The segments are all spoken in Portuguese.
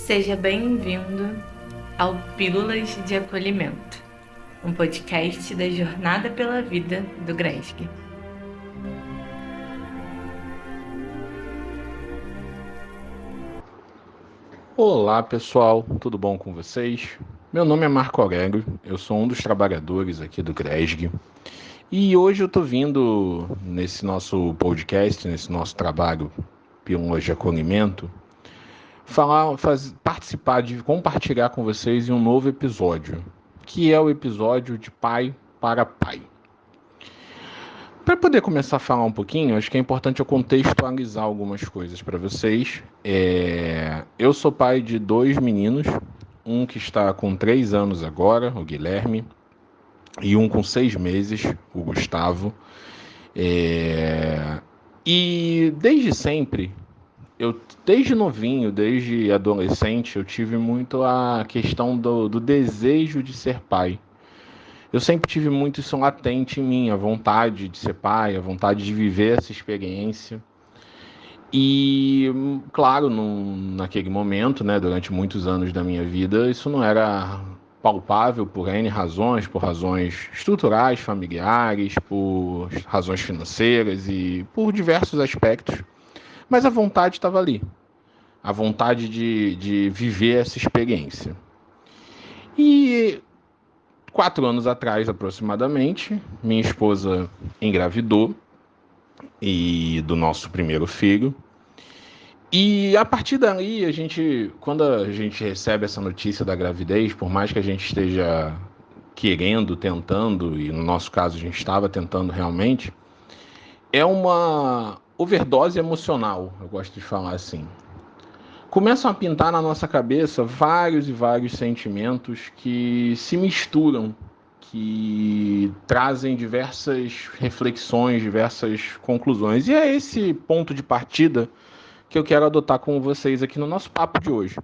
Seja bem-vindo ao Pílulas de Acolhimento, um podcast da Jornada pela Vida do GRESG. Olá pessoal, tudo bom com vocês? Meu nome é Marco Aurélio, eu sou um dos trabalhadores aqui do GRESG e hoje eu estou vindo nesse nosso podcast, nesse nosso trabalho Pílulas de Acolhimento, participar de compartilhar com vocês em um novo episódio, que é o episódio de Pai para Pai. Para poder começar a falar um pouquinho, acho que é importante eu contextualizar algumas coisas para vocês. Eu sou pai de 2 meninos, um que está com 3 anos agora, o Guilherme, e um com 6 meses, o Gustavo. E desde sempre, desde novinho, desde adolescente, eu tive muito a questão do desejo de ser pai. Eu sempre tive muito isso latente em mim, a vontade de ser pai, a vontade de viver essa experiência. E, claro, naquele momento, né, durante muitos anos da minha vida, isso não era palpável por N razões, por razões estruturais, familiares, por razões financeiras e por diversos aspectos. Mas a vontade estava ali, a vontade de viver essa experiência. E 4 anos atrás, aproximadamente, minha esposa engravidou do nosso primeiro filho. E a partir dali, quando a gente recebe essa notícia da gravidez, por mais que a gente esteja querendo, tentando, e no nosso caso a gente estava tentando realmente, é uma overdose emocional, eu gosto de falar assim. Começam a pintar na nossa cabeça vários e vários sentimentos que se misturam, que trazem diversas reflexões, diversas conclusões. E é esse ponto de partida que eu quero adotar com vocês aqui no nosso papo de hoje.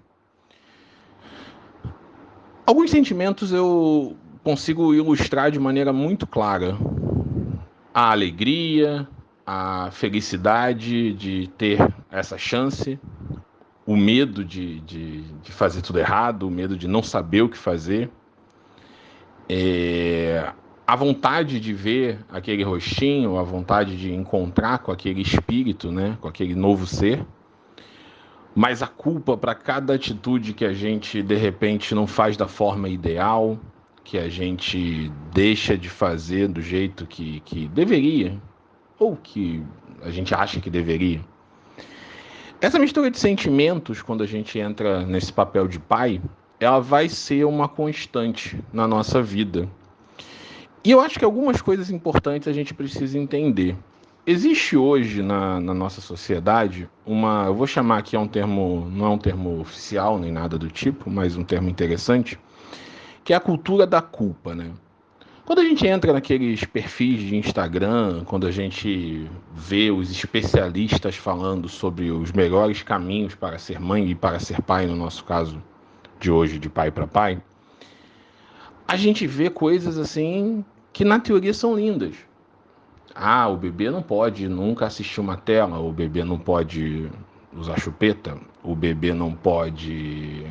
Alguns sentimentos eu consigo ilustrar de maneira muito clara. A alegria, a felicidade de ter essa chance, o medo de fazer tudo errado, o medo de não saber o que fazer, a vontade de ver aquele rostinho, a vontade de encontrar com aquele espírito, né, com aquele novo ser, mas a culpa para cada atitude que a gente de repente não faz da forma ideal, que a gente deixa de fazer do jeito que deveria, ou que a gente acha que deveria. Essa mistura de sentimentos, quando a gente entra nesse papel de pai, ela vai ser uma constante na nossa vida. E eu acho que algumas coisas importantes a gente precisa entender. Existe hoje na nossa sociedade eu vou chamar aqui, não é um termo oficial nem nada do tipo, mas um termo interessante, que é a cultura da culpa, né? Quando a gente entra naqueles perfis de Instagram, quando a gente vê os especialistas falando sobre os melhores caminhos para ser mãe e para ser pai, no nosso caso de hoje, de pai para pai, a gente vê coisas assim que na teoria são lindas. Ah, o bebê não pode nunca assistir uma tela, o bebê não pode usar chupeta, o bebê não pode...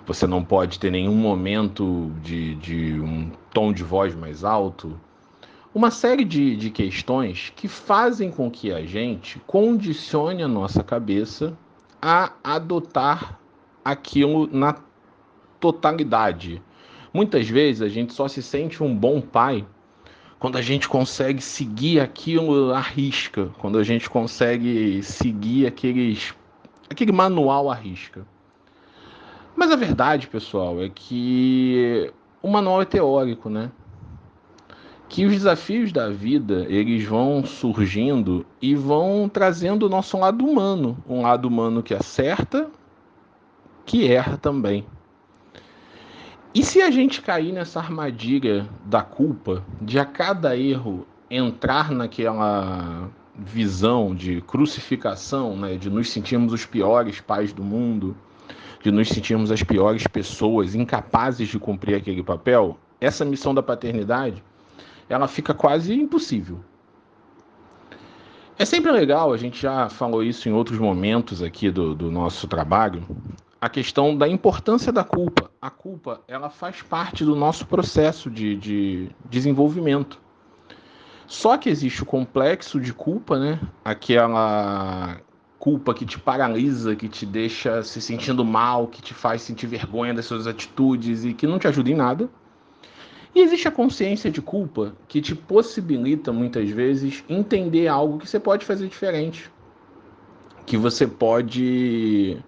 Você não pode ter nenhum momento de um tom de voz mais alto. Uma série de questões que fazem com que a gente condicione a nossa cabeça a adotar aquilo na totalidade. Muitas vezes a gente só se sente um bom pai quando a gente consegue seguir aquilo à risca, quando a gente consegue seguir aquele manual à risca. Mas a verdade, pessoal, é que o manual é teórico, né? Que os desafios da vida, eles vão surgindo e vão trazendo o nosso lado humano. Um lado humano que acerta, que erra também. E se a gente cair nessa armadilha da culpa, de a cada erro entrar naquela visão de crucificação, né, de nos sentirmos os piores pais do mundo, de nos sentirmos as piores pessoas, incapazes de cumprir aquele papel, essa missão da paternidade, ela fica quase impossível. É sempre legal, a gente já falou isso em outros momentos aqui do nosso trabalho, a questão da importância da culpa. A culpa, ela faz parte do nosso processo de desenvolvimento. Só que existe o complexo de culpa, né? Aquela culpa que te paralisa, que te deixa se sentindo mal, que te faz sentir vergonha das suas atitudes e que não te ajuda em nada. E existe a consciência de culpa que te possibilita, muitas vezes, entender algo que você pode fazer diferente, que você pode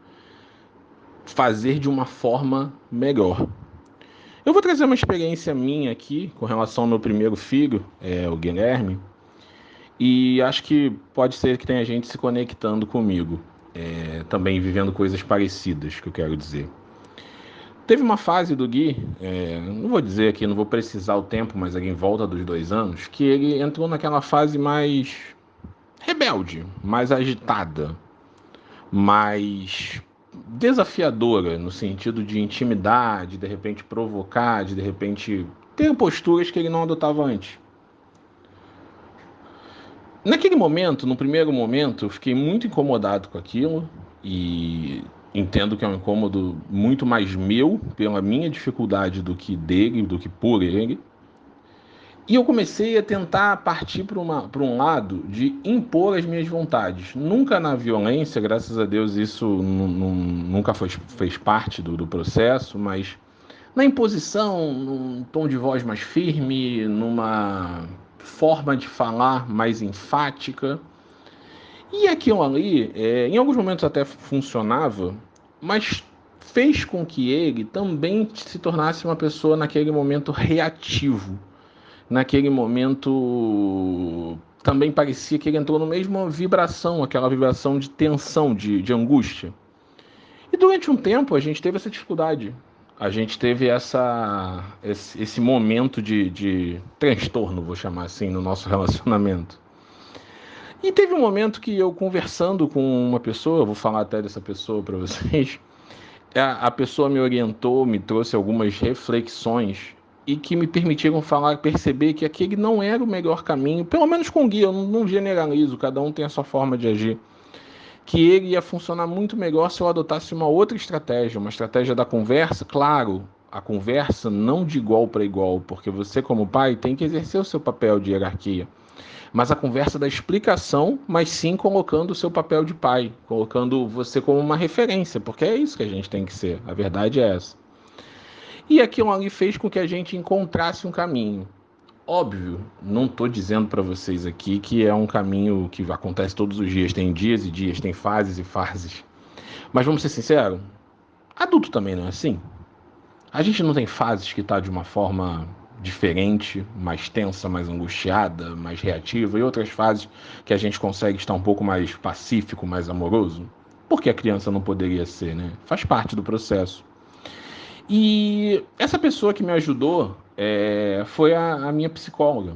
fazer de uma forma melhor. Eu vou trazer uma experiência minha aqui com relação ao meu primeiro filho, o Guilherme, e acho que pode ser que tenha gente se conectando comigo, também vivendo coisas parecidas, que eu quero dizer. Teve uma fase do Gui, não vou dizer aqui, não vou precisar o tempo, mas ali em volta dos 2 anos, que ele entrou naquela fase mais rebelde, mais agitada, mais desafiadora, no sentido de intimidade, de repente provocar, de repente ter posturas que ele não adotava antes. Naquele momento, no primeiro momento, eu fiquei muito incomodado com aquilo e entendo que é um incômodo muito mais meu, pela minha dificuldade do que dele, do que por ele. E eu comecei a tentar partir para um lado de impor as minhas vontades. Nunca na violência, graças a Deus isso nunca fez parte do processo, mas na imposição, num tom de voz mais firme, numa forma de falar mais enfática. E aquilo ali, em alguns momentos até funcionava, mas fez com que ele também se tornasse uma pessoa naquele momento reativo. Naquele momento também parecia que ele entrou na mesma vibração, aquela vibração de tensão, de angústia. E durante um tempo a gente teve essa dificuldade. A gente teve esse momento de transtorno, vou chamar assim, no nosso relacionamento. E teve um momento que eu conversando com uma pessoa, eu vou falar até dessa pessoa para vocês, a pessoa me orientou, me trouxe algumas reflexões e que me permitiram perceber que aquele não era o melhor caminho, pelo menos com o Gui, eu não generalizo, cada um tem a sua forma de agir, que ele ia funcionar muito melhor se eu adotasse uma outra estratégia, uma estratégia da conversa, claro, a conversa não de igual para igual, porque você como pai tem que exercer o seu papel de hierarquia, mas a conversa da explicação, mas sim colocando o seu papel de pai, colocando você como uma referência, porque é isso que a gente tem que ser, a verdade é essa. E aquilo ali fez com que a gente encontrasse um caminho. Óbvio, não estou dizendo para vocês aqui que é um caminho que acontece todos os dias, tem dias e dias, tem fases e fases. Mas vamos ser sinceros, adulto também não é assim. A gente não tem fases que está de uma forma diferente, mais tensa, mais angustiada, mais reativa, e outras fases que a gente consegue estar um pouco mais pacífico, mais amoroso. Por que a criança não poderia ser, né? Faz parte do processo. E essa pessoa que me ajudou foi a minha psicóloga,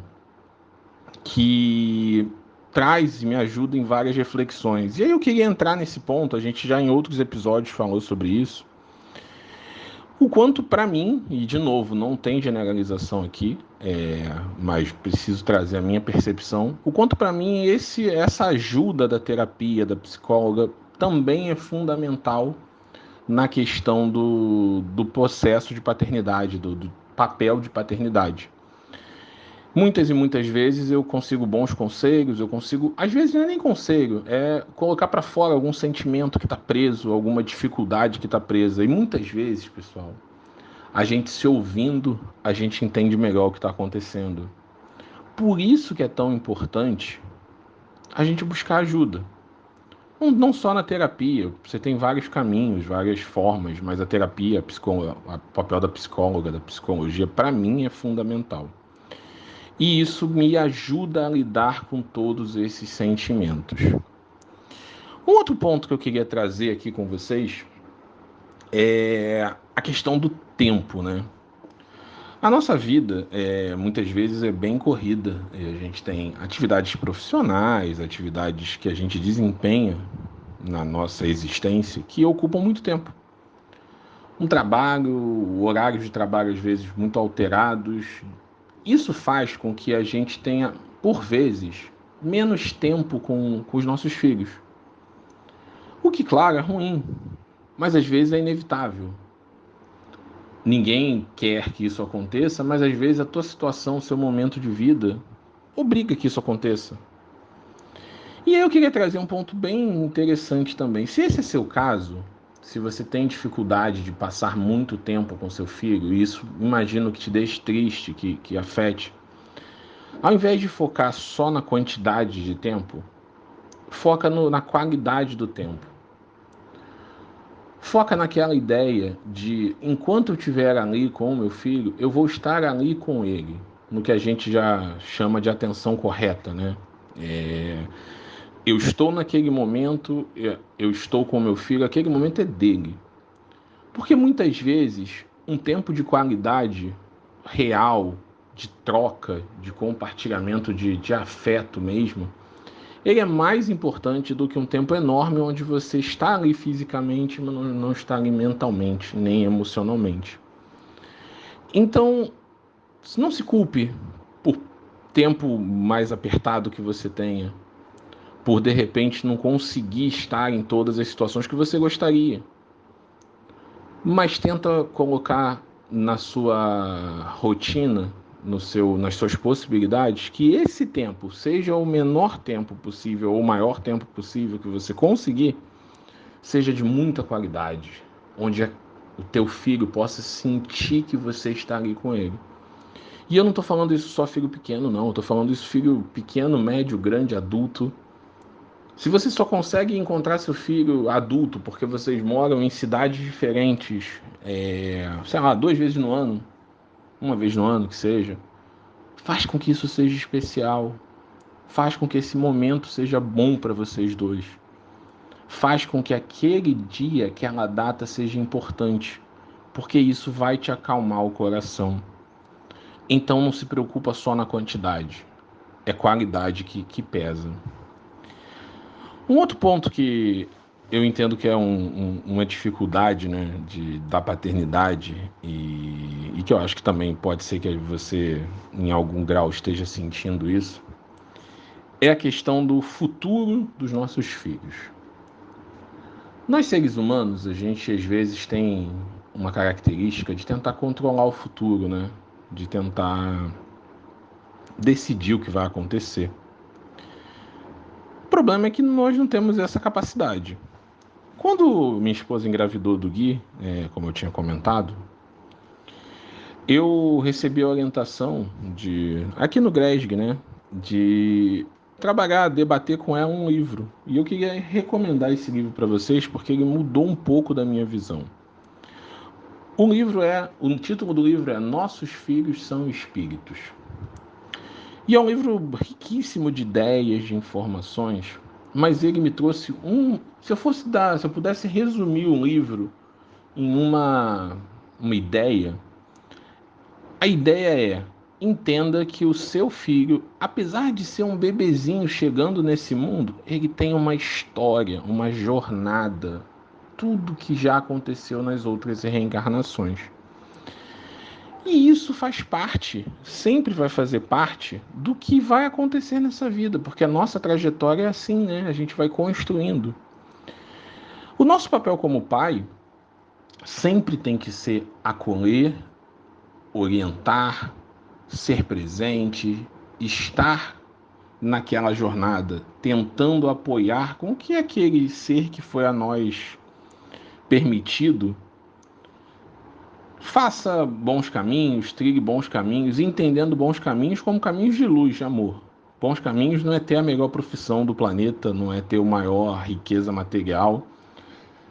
que traz e me ajuda em várias reflexões. E aí eu queria entrar nesse ponto, a gente já em outros episódios falou sobre isso, o quanto para mim, e de novo, não tem generalização aqui, mas preciso trazer a minha percepção, o quanto para mim essa ajuda da terapia, da psicóloga, também é fundamental na questão do processo de paternidade, do papel de paternidade. Muitas e muitas vezes eu consigo bons conselhos, às vezes não é nem conselho, é colocar para fora algum sentimento que está preso, alguma dificuldade que está presa. E muitas vezes, pessoal, a gente se ouvindo, a gente entende melhor o que está acontecendo. Por isso que é tão importante a gente buscar ajuda. Não só na terapia, você tem vários caminhos, várias formas, mas a terapia, o papel da psicóloga, da psicologia, para mim é fundamental. E isso me ajuda a lidar com todos esses sentimentos. Um outro ponto que eu queria trazer aqui com vocês é a questão do tempo, né? A nossa vida, muitas vezes, é bem corrida. A gente tem atividades profissionais, atividades que a gente desempenha na nossa existência que ocupam muito tempo. Um trabalho, horários de trabalho, às vezes, muito alterados. Isso faz com que a gente tenha, por vezes, menos tempo com os nossos filhos. O que, claro, é ruim. mas às vezes é inevitável. Ninguém quer que isso aconteça, mas às vezes a tua situação, o seu momento de vida, obriga que isso aconteça. E aí eu queria trazer um ponto bem interessante também. Se esse é seu caso, se você tem dificuldade de passar muito tempo com seu filho, e isso imagino que te deixe triste, que afete, ao invés de focar só na quantidade de tempo, foca na qualidade do tempo. Foca naquela ideia de, enquanto eu estiver ali com o meu filho, eu vou estar ali com ele, no que a gente já chama de atenção correta, né? Eu estou naquele momento, eu estou com o meu filho, aquele momento é dele. Porque muitas vezes, um tempo de qualidade real, de troca, de compartilhamento, de afeto mesmo, ele é mais importante do que um tempo enorme onde você está ali fisicamente, mas não está ali mentalmente, nem emocionalmente. Então, não se culpe por tempo mais apertado que você tenha, por de repente não conseguir estar em todas as situações que você gostaria. Mas tenta colocar na sua rotina, nas suas possibilidades, que esse tempo, seja o menor tempo possível ou o maior tempo possível que você conseguir, seja de muita qualidade, onde o teu filho possa sentir que você está ali com ele. E eu não estou falando isso só filho pequeno, não. Eu estou falando isso filho pequeno, médio, grande, adulto. Se você só consegue encontrar seu filho adulto porque vocês moram em cidades diferentes, sei lá, 2 vezes no ano, uma vez no ano que seja, faz com que isso seja especial. Faz com que esse momento seja bom para vocês dois. Faz com que aquele dia, aquela data seja importante, porque isso vai te acalmar o coração. Então não se preocupa só na quantidade, é qualidade que pesa. Um outro ponto que eu entendo que é uma dificuldade, né, da paternidade e que eu acho que também pode ser que você, em algum grau, esteja sentindo isso, é a questão do futuro dos nossos filhos. Nós, seres humanos, a gente às vezes tem uma característica de tentar controlar o futuro, né? De tentar decidir o que vai acontecer. O problema é que nós não temos essa capacidade. Quando minha esposa engravidou do Gui, como eu tinha comentado, eu recebi a orientação aqui no GRESG, né? De trabalhar, debater com ela um livro. E eu queria recomendar esse livro para vocês porque ele mudou um pouco da minha visão. O título do livro é Nossos Filhos São Espíritos. E é um livro riquíssimo de ideias, de informações, mas ele me trouxe se eu pudesse resumir o livro em uma ideia, a ideia é: entenda que o seu filho, apesar de ser um bebezinho chegando nesse mundo, ele tem uma história, uma jornada, tudo que já aconteceu nas outras reencarnações. E isso faz parte, sempre vai fazer parte do que vai acontecer nessa vida, porque a nossa trajetória é assim, né? A gente vai construindo. O nosso papel como pai sempre tem que ser acolher, orientar, ser presente, estar naquela jornada, tentando apoiar com que aquele ser que foi a nós permitido faça bons caminhos, trilhe bons caminhos, entendendo bons caminhos como caminhos de luz, de amor. Bons caminhos não é ter a melhor profissão do planeta, não é ter a maior riqueza material.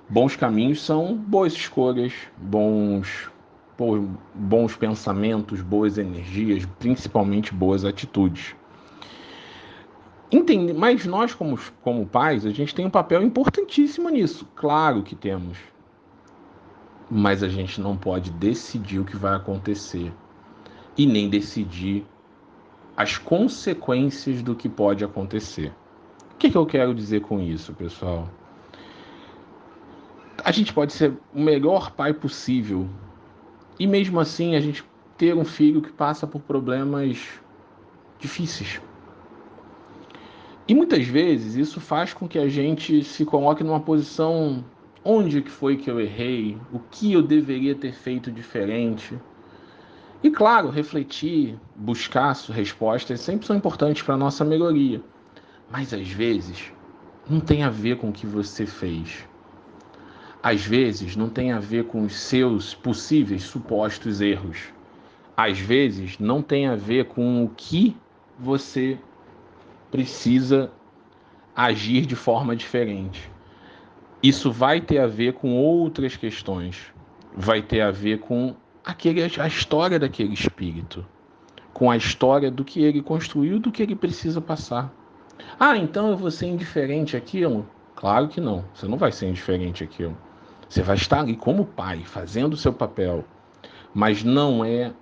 Bons caminhos são boas escolhas, bons pensamentos, boas energias, principalmente boas atitudes. Mas nós, como pais, a gente tem um papel importantíssimo nisso. Claro que temos. Mas a gente não pode decidir o que vai acontecer e nem decidir as consequências do que pode acontecer. O que eu quero dizer com isso, pessoal? A gente pode ser o melhor pai possível e mesmo assim a gente ter um filho que passa por problemas difíceis. E muitas vezes isso faz com que a gente se coloque numa posição onde que foi que eu errei, o que eu deveria ter feito diferente. E claro, refletir, buscar respostas sempre são importantes para a nossa melhoria. Mas às vezes não tem a ver com o que você fez. Às vezes não tem a ver com os seus possíveis supostos erros. Às vezes não tem a ver com o que você precisa agir de forma diferente. Isso vai ter a ver com outras questões. Vai ter a ver com a história daquele espírito, com a história do que ele construiu, do que ele precisa passar. Ah, então eu vou ser indiferente àquilo? Claro que não. Você não vai ser indiferente àquilo. Você vai estar ali como pai, fazendo o seu papel. Mas não é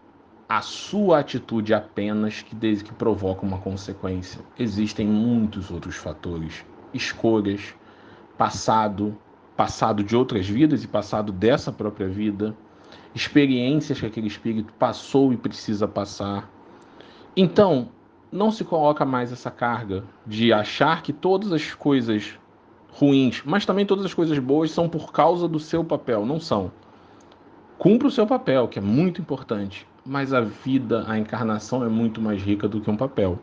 a sua atitude apenas que provoca uma consequência. Existem muitos outros fatores. Escolhas, passado de outras vidas e passado dessa própria vida, experiências que aquele espírito passou e precisa passar. Então, não se coloca mais essa carga de achar que todas as coisas ruins, mas também todas as coisas boas são por causa do seu papel. Não são. Cumpra o seu papel, que é muito importante, mas a vida, a encarnação é muito mais rica do que um papel.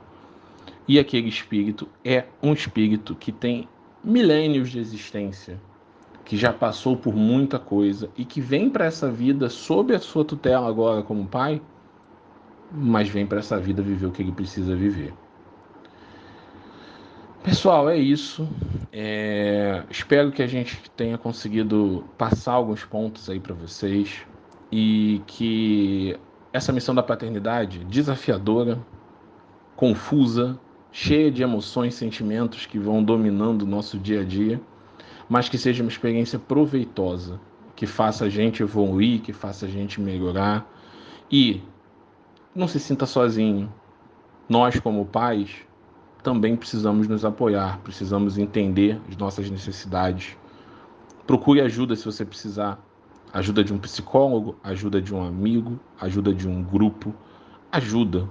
E aquele espírito é um espírito que tem milênios de existência, que já passou por muita coisa e que vem para essa vida sob a sua tutela agora como pai, mas vem para essa vida viver o que ele precisa viver. Pessoal, é isso. Espero que a gente tenha conseguido passar alguns pontos aí para vocês e que essa missão da paternidade desafiadora, confusa, cheia de emoções, sentimentos que vão dominando o nosso dia a dia, mas que seja uma experiência proveitosa, que faça a gente evoluir, que faça a gente melhorar e não se sinta sozinho. Nós, como pais, também precisamos nos apoiar, precisamos entender as nossas necessidades. Procure ajuda se você precisar. Ajuda de um psicólogo, ajuda de um amigo, ajuda de um grupo. Ajuda.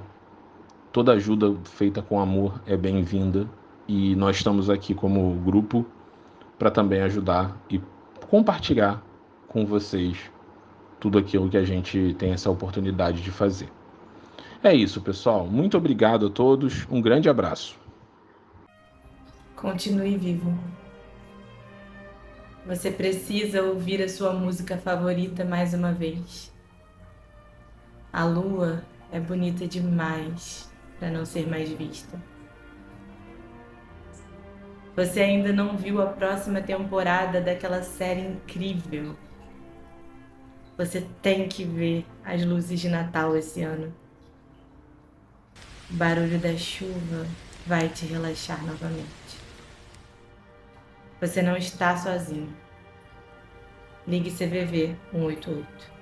Toda ajuda feita com amor é bem-vinda. E nós estamos aqui como grupo para também ajudar e compartilhar com vocês tudo aquilo que a gente tem essa oportunidade de fazer. É isso, pessoal. Muito obrigado a todos. Um grande abraço. Continue vivo. Você precisa ouvir a sua música favorita mais uma vez. A lua é bonita demais para não ser mais vista. Você ainda não viu a próxima temporada daquela série incrível. Você tem que ver as luzes de Natal esse ano. O barulho da chuva vai te relaxar novamente. Você não está sozinho. Ligue CVV 188.